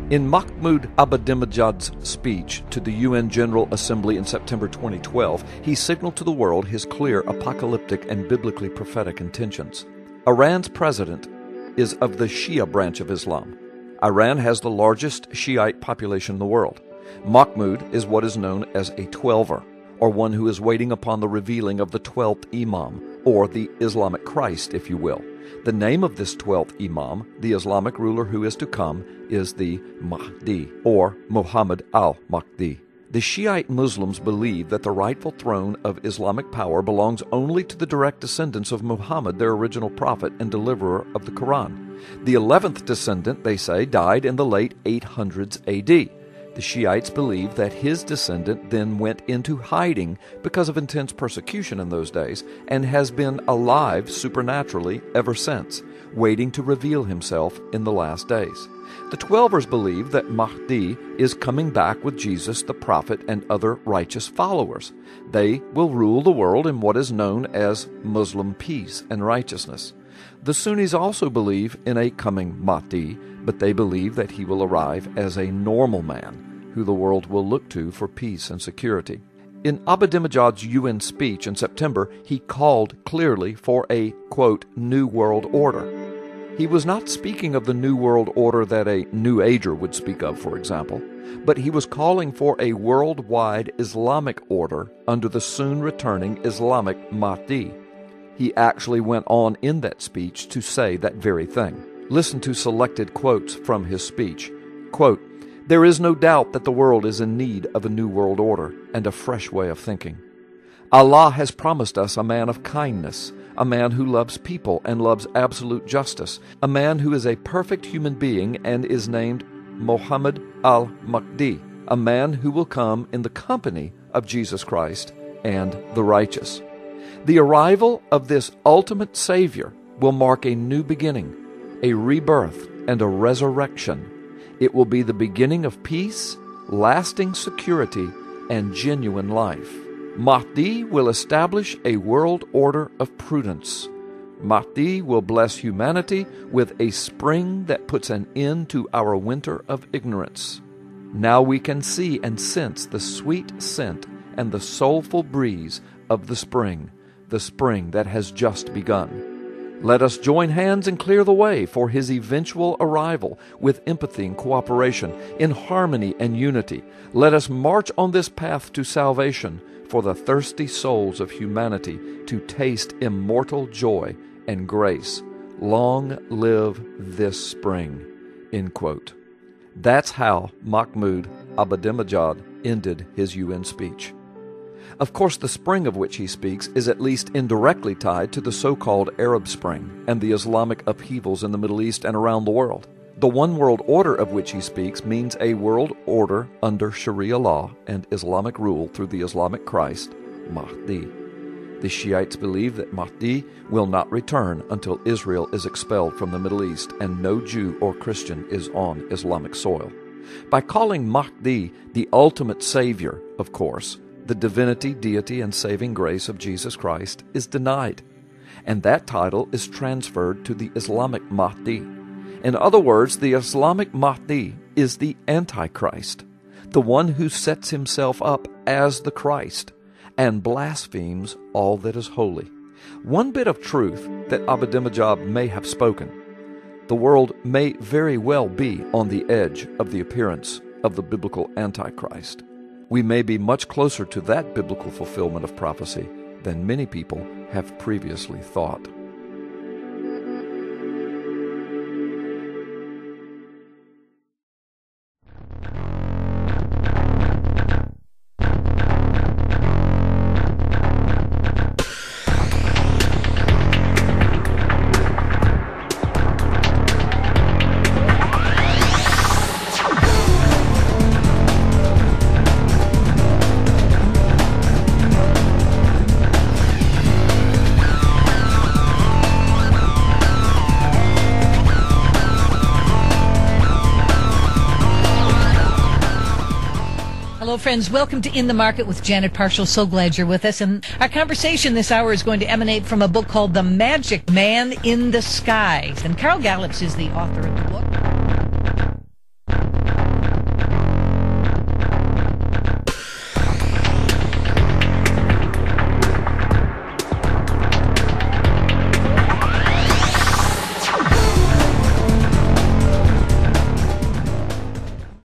In Mahmoud Ahmadinejad's speech to the UN General Assembly in September 2012, he signaled to the world his clear apocalyptic and biblically prophetic intentions. Iran's president is of the Shia branch of Islam. Iran has the largest Shiite population in the world. Mahmoud is what is known as a Twelver, or one who is waiting upon the revealing of the 12th Imam, or the Islamic Christ, if you will. The name of this 12th Imam, the Islamic ruler who is to come, is the Mahdi, or Muhammad al-Mahdi. The Shiite Muslims believe that the rightful throne of Islamic power belongs only to the direct descendants of Muhammad, their original prophet and deliverer of the Quran. The 11th descendant, they say, died in the late 800s AD. The Shiites believe that his descendant then went into hiding because of intense persecution in those days and has been alive supernaturally ever since, waiting to reveal himself in the last days. The Twelvers believe that Mahdi is coming back with Jesus the prophet and other righteous followers. They will rule the world in what is known as Muslim peace and righteousness. The Sunnis also believe in a coming Mahdi, but they believe that he will arrive as a normal man who the world will look to for peace and security. In Ahmadinejad's UN speech in September, he called clearly for a, quote, new world order. He was not speaking of the new world order that a New Ager would speak of, for example, but he was calling for a worldwide Islamic order under the soon-returning Islamic Mahdi. He actually went on in that speech to say that very thing. Listen to selected quotes from his speech. Quote, "There is no doubt that the world is in need of a new world order and a fresh way of thinking. Allah has promised us a man of kindness, a man who loves people and loves absolute justice, a man who is a perfect human being and is named Muhammad al-Mahdi, a man who will come in the company of Jesus Christ and the righteous. The arrival of this ultimate Savior will mark a new beginning, a rebirth, and a resurrection. It will be the beginning of peace, lasting security, and genuine life. Mahdi will establish a world order of prudence. Mahdi will bless humanity with a spring that puts an end to our winter of ignorance. Now we can see and sense the sweet scent and the soulful breeze of the spring that has just begun. Let us join hands and clear the way for his eventual arrival with empathy and cooperation, in harmony and unity. Let us march on this path to salvation for the thirsty souls of humanity to taste immortal joy and grace. Long live this spring." End quote. That's how Mahmoud Ahmadinejad ended his UN speech. Of course, the spring of which he speaks is at least indirectly tied to the so-called Arab Spring and the Islamic upheavals in the Middle East and around the world. The one world order of which he speaks means a world order under Sharia law and Islamic rule through the Islamic Christ, Mahdi. The Shiites believe that Mahdi will not return until Israel is expelled from the Middle East and no Jew or Christian is on Islamic soil. By calling Mahdi the ultimate Savior, of course, the divinity, deity, and saving grace of Jesus Christ is denied, and that title is transferred to the Islamic Mahdi. In other words, the Islamic Mahdi is the Antichrist, the one who sets himself up as the Christ and blasphemes all that is holy. One bit of truth that Ahmadinejad may have spoken: the world may very well be on the edge of the appearance of the biblical Antichrist. We may be much closer to that biblical fulfillment of prophecy than many people have previously thought. Hello, friends. Welcome to In the Market with Janet Parshall. So glad you're with us. And our conversation this hour is going to emanate from a book called The Magic Man in the Skies. And Carl Gallups is the author of the book.